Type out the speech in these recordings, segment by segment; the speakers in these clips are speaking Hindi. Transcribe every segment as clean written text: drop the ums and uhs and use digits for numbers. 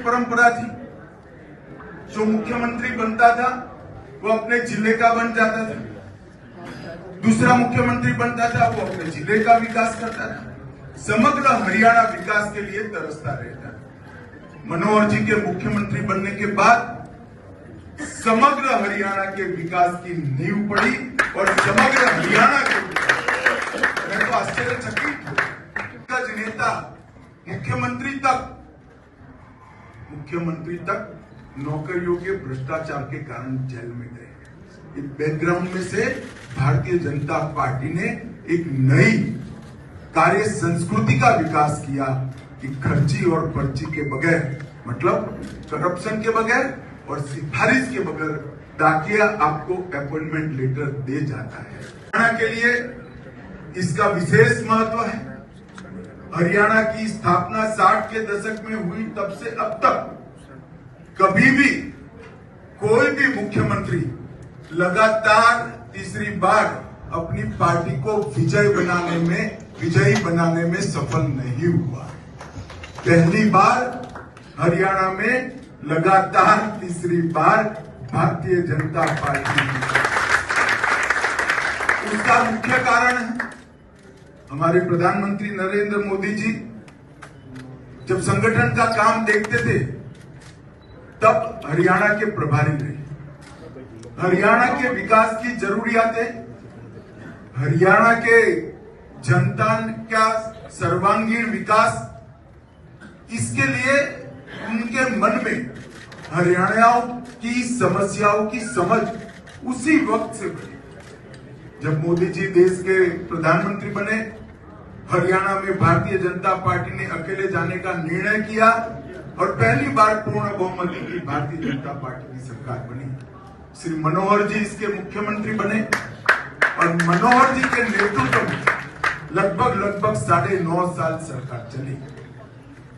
एक परंपरा थी, जो मुख्यमंत्री बनता था वो अपने जिले का बन जाता था, दूसरा मुख्यमंत्री बनता था वो अपने जिले का विकास करता था, समग्र हरियाणा विकास के लिए तरसता रहता। मनोहर जी के मुख्यमंत्री बनने के बाद समग्र हरियाणा के विकास की नींव पड़ी और समग्र हरियाणा के मैं तो आश्चर्यचकित हूं, दिग्गज नेता मुख्यमंत्री तक नौकरियों के भ्रष्टाचार के कारण जेल में गए। इस बैकग्राउंड में से भारतीय जनता पार्टी ने एक नई कार्य संस्कृति का विकास किया कि खर्ची और पर्ची के बगैर, मतलब करप्शन के बगैर और सिफारिश के बगैर डाकिया आपको अपॉइंटमेंट लेटर दे जाता है। हरियाणा के लिए इसका विशेष महत्व है। हरियाणा की स्थापना 60 के दशक में हुई, तब से अब तक कभी भी कोई भी मुख्यमंत्री लगातार तीसरी बार अपनी पार्टी को विजयी बनाने में सफल नहीं हुआ। पहली बार हरियाणा में लगातार तीसरी बार भारतीय जनता पार्टी। उसका मुख्य कारण है हमारे प्रधानमंत्री नरेंद्र मोदी जी जब संगठन का काम देखते थे तब हरियाणा के प्रभारी रहे। हरियाणा के विकास की जरूरियातें, हरियाणा के जनता का सर्वांगीण विकास, इसके लिए उनके मन में हरियाणा की समस्याओं की समझ उसी वक्त से बनी जब मोदी जी देश के प्रधानमंत्री बने। हरियाणा में भारतीय जनता पार्टी ने अकेले जाने का निर्णय किया और पहली बार पूर्ण बहुमत की भारतीय जनता पार्टी की सरकार बनी। श्री मनोहर जी इसके मुख्यमंत्री बने और मनोहर जी के नेतृत्व में लगभग 9.5 साल सरकार चली।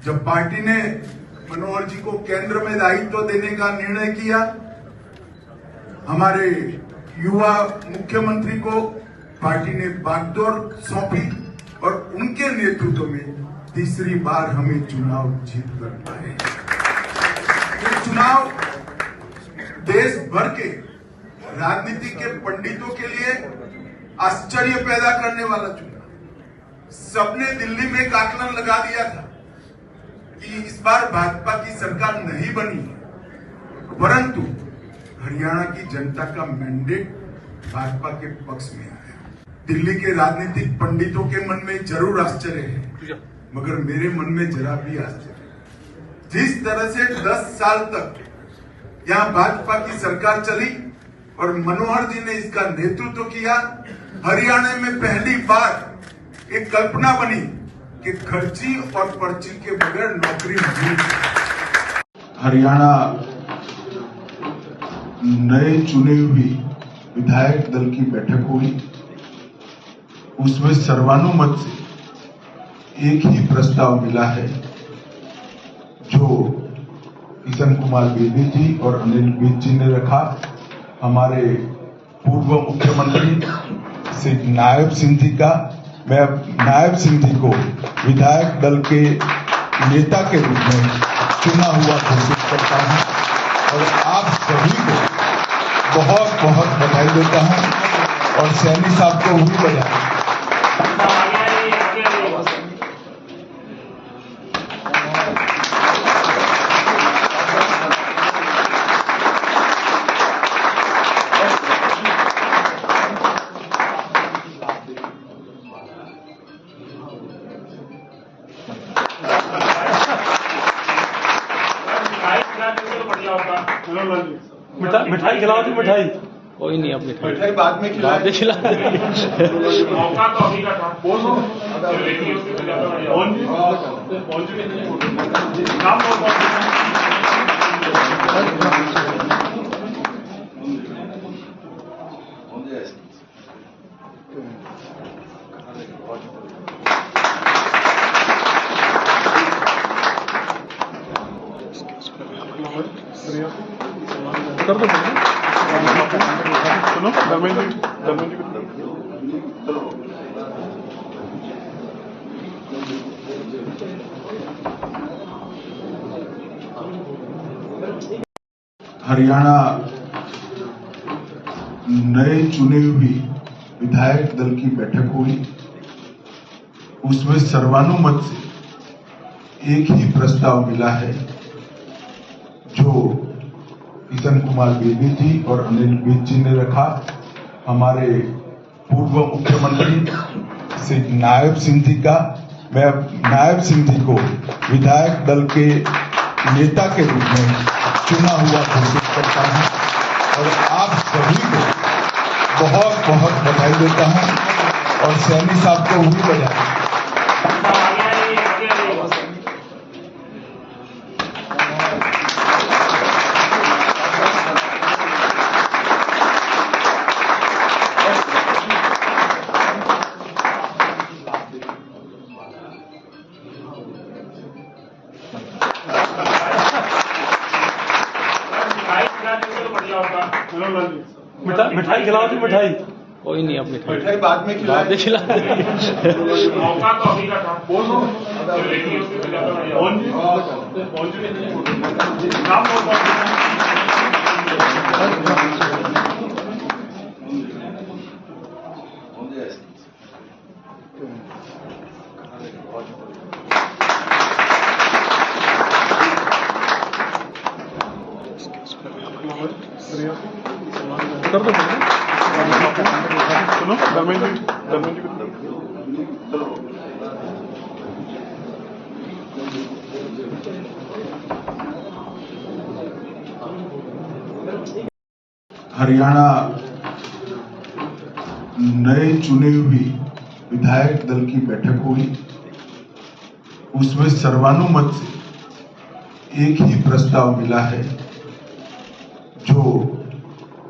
जब पार्टी ने मनोहर जी को केंद्र में दायित्व देने का निर्णय किया, हमारे युवा मुख्यमंत्री को पार्टी ने बागडोर सौंपी और उनके नेतृत्व में तीसरी बार हमें चुनाव जीत कर पाए। ये चुनाव देश भर के राजनीति के पंडितों के लिए आश्चर्य पैदा करने वाला चुनाव। सबने दिल्ली में एक आकलन लगा दिया था कि इस बार भाजपा की सरकार नहीं बनी, परंतु हरियाणा की जनता का मैंडेट भाजपा के पक्ष में आया। दिल्ली के राजनीतिक पंडितों के मन में जरूर आश्चर्य है, मगर मेरे मन में जरा भी आश्चर्य। जिस तरह से 10 साल तक यहाँ भाजपा की सरकार चली और मनोहर जी ने इसका नेतृत्व किया, हरियाणा में पहली बार एक कल्पना बनी कि खर्ची और पर्ची के बगैर नौकरी नहीं। हरियाणा नए चुने हुई विधायक दल की बैठक हुई, उसमें सर्वानुमत से एक ही प्रस्ताव मिला है जो किशन कुमार बेदी जी और अनिल विज जी ने रखा। हमारे पूर्व मुख्यमंत्री श्री नायब सिंह जी का, मैं नायब सिंह जी को विधायक दल के नेता के रूप में चुना हुआ घोषित करता हूं और आप सभी को बहुत बहुत बधाई देता हूं और सैनी साहब को भी बधाई। मिठाई खिलाओ जी, मिठाई कोई नहीं, अब मिठाई बाद में खिला मौका तो अभी का था। कर दो सुनो, धर्मेंद्र जी हरियाणा नए चुने हुए विधायक दल की बैठक हुई। उसमें सर्वानुमत से एक ही प्रस्ताव मिला है जो किशन कुमार बेदी जी और अनिल विज जी ने रखा। हमारे पूर्व मुख्यमंत्री श्री नायब सिंह जी का, मैं नायब सिंह जी को विधायक दल के नेता के रूप में चुना हुआ घोषित करता हूं और आप सभी को बहुत बहुत बधाई देता हूं और सैनी साहब को भी बधाई। मिठाई खिलाओ थी मिठाई। कोई नहीं अब मिठाई बाद में खिला मौका तो अभी का था। कर दो सुनो धर्मेंद्र जी हरियाणा नए चुने हुए विधायक दल की बैठक हुई। उसमें सर्वानुमत से एक ही प्रस्ताव मिला है जो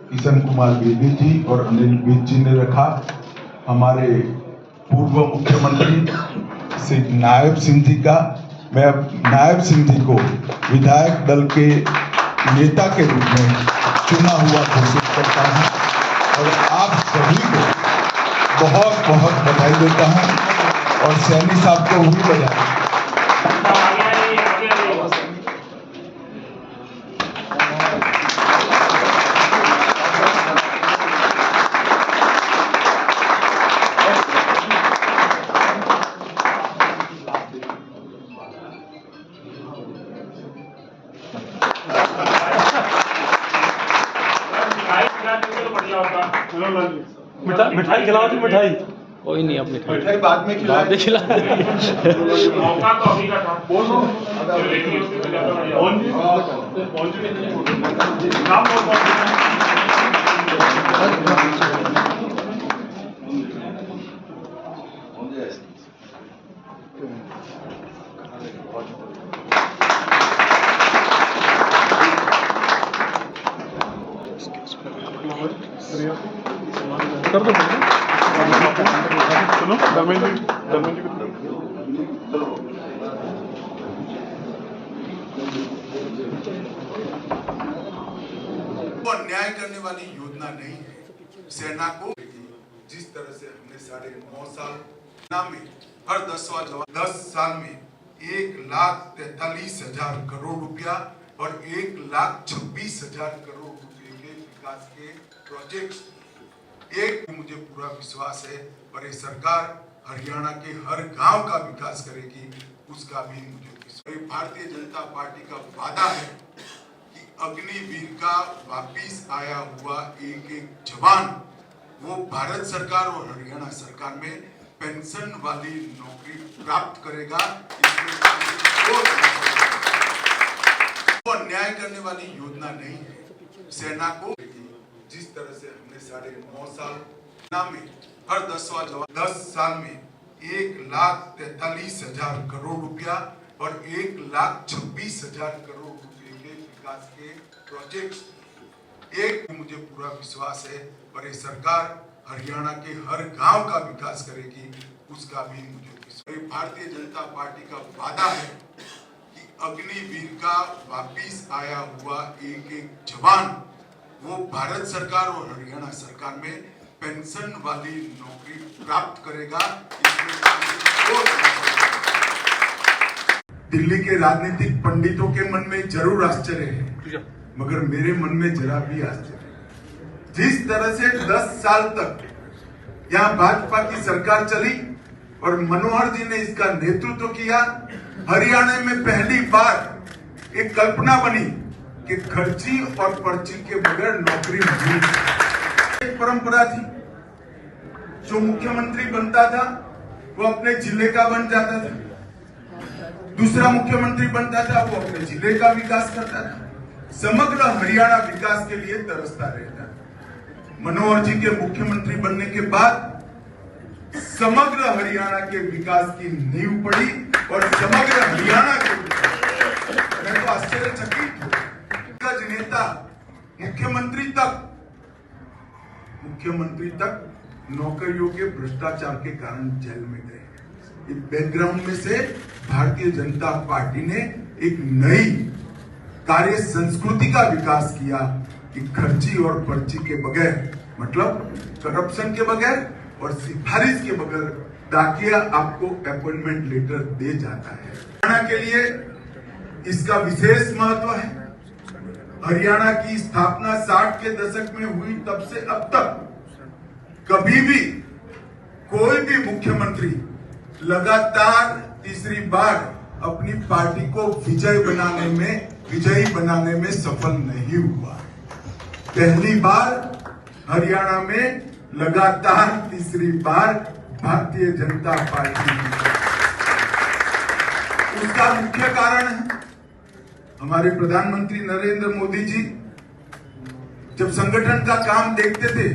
किशन कुमार बेदी जी और अनिल विज जी ने रखा। हमारे पूर्व मुख्यमंत्री श्री नायब सिंह जी का, मैं नायब सिंह जी को विधायक दल के नेता के रूप में चुना हुआ घोषित करता हूं और आप सभी को बहुत बहुत बधाई देता हूं और सैनी साहब को भी बधाई। मिठाई खिलाओ थी मिठाई। कोई नहीं अब मिठाई बाद में खिला मौका तो अभी का था। कर दो सुनो धर्मेंद्र जी वो अन्याय करने वाली योजना नहीं है। सेना को जिस तरह से हमने 9.5 साल में हर 10 साल में 1,43,000 करोड़ रुपया और 1,26,000 करोड़ रुपए के विकास के प्रोजेक्ट मुझे पूरा विश्वास है और ये सरकार हरियाणा के हर गांव का विकास करेगी, उसका भी मुझे विश्वास। भारतीय जनता पार्टी का वादा है कि अग्निवीर का वापिस आया हुआ एक जवान वो भारत सरकार और हरियाणा सरकार में पेंशन वाली नौकरी प्राप्त करेगा। वो अन्याय करने वाली योजना नहीं है। सेना को जिस तरह से हमने 9.5 साल में हर 10 साल में 1,43,000 करोड़ रुपया और 1,26,000 करोड़ रुपए के विकास के प्रोजेक्ट मुझे पूरा विश्वास है और ये सरकार हरियाणा के हर गांव का विकास करेगी, उसका भी मुझे विश्वास। भारतीय जनता पार्टी का वादा है कि अग्निवीर का वापिस आया हुआ एक जवान वो भारत सरकार और हरियाणा सरकार में पेंशन वाली नौकरी प्राप्त करेगा। दिल्ली के राजनीतिक पंडितों के मन में जरूर आश्चर्य है, मगर मेरे मन में जरा भी आश्चर्य है। जिस तरह से 10 साल तक यहाँ भाजपा की सरकार चली और मनोहर जी ने इसका नेतृत्व किया, हरियाणा में पहली बार एक कल्पना बनी कि खर्ची और पर्ची के बगैर नौकरी नहीं। एक परंपरा थी, जो मुख्यमंत्री बनता था वो अपने जिले का बन जाता था, दूसरा मुख्यमंत्री बनता था वो अपने जिले का विकास करता था, समग्र हरियाणा विकास के लिए तरसता रहता। मनोहर जी के मुख्यमंत्री बनने के बाद समग्र हरियाणा के विकास की नींव पड़ी और समग्र हरियाणा के मैं तो आश्चर्यचकित हूं। नेता मुख्यमंत्री तक नौकरियों के भ्रष्टाचार के कारण जेल में गए। इस बैकग्राउंड में से भारतीय जनता पार्टी ने एक नई कार्य संस्कृति का विकास किया कि खर्ची और पर्ची के बगैर, मतलब करप्शन के बगैर और सिफारिश के बगैर डाकिया आपको अपॉइंटमेंट लेटर दे जाता है। हरियाणा के लिए इसका विशेष महत्व है। हरियाणा की स्थापना 60 के दशक में हुई, तब से अब तक कभी भी कोई भी मुख्यमंत्री लगातार तीसरी बार अपनी पार्टी को विजयी बनाने में सफल नहीं हुआ। पहली बार हरियाणा में लगातार तीसरी बार भारतीय जनता पार्टी। उसका मुख्य कारण है हमारे प्रधानमंत्री नरेंद्र मोदी जी जब संगठन का काम देखते थे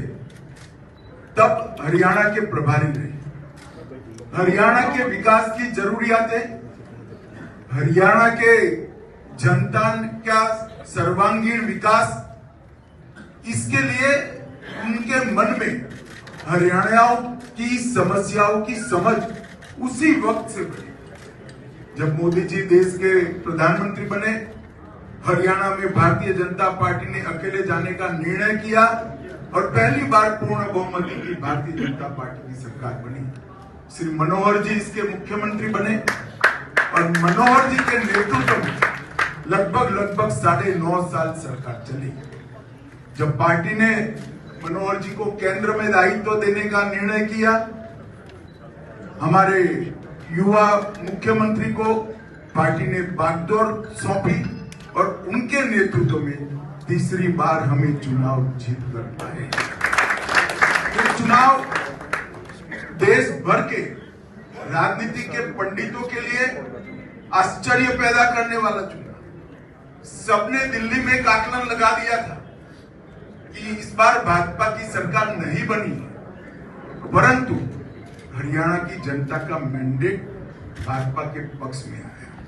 तब हरियाणा के प्रभारी रहे। हरियाणा के विकास की जरूरियातें, हरियाणा के जनता का सर्वांगीण विकास, इसके लिए उनके मन में हरियाणियों की समस्याओं की समझ उसी वक्त से बढ़ी जब मोदी जी देश के प्रधानमंत्री बने। हरियाणा में भारतीय जनता पार्टी ने अकेले जाने का निर्णय किया और पहली बार पूर्ण बहुमत की भारतीय जनता पार्टी की सरकार बनी। श्री मनोहर जी इसके मुख्यमंत्री बने और मनोहर जी के नेतृत्व में लगभग 9.5 साल सरकार चली। जब पार्टी ने मनोहर जी को केंद्र में दायित्व देने का निर्णय किया, हमारे युवा मुख्यमंत्री को पार्टी ने बागडोर सौंपी और उनके नेतृत्व में तीसरी बार हमें चुनाव जीत कर पाए। ये चुनाव देश भर के राजनीति के पंडितों के लिए आश्चर्य पैदा करने वाला चुनाव। सबने दिल्ली में एक आकलन लगा दिया था कि इस बार भाजपा की सरकार नहीं बनी, परंतु हरियाणा की जनता का मैंडेट भाजपा के पक्ष में आया।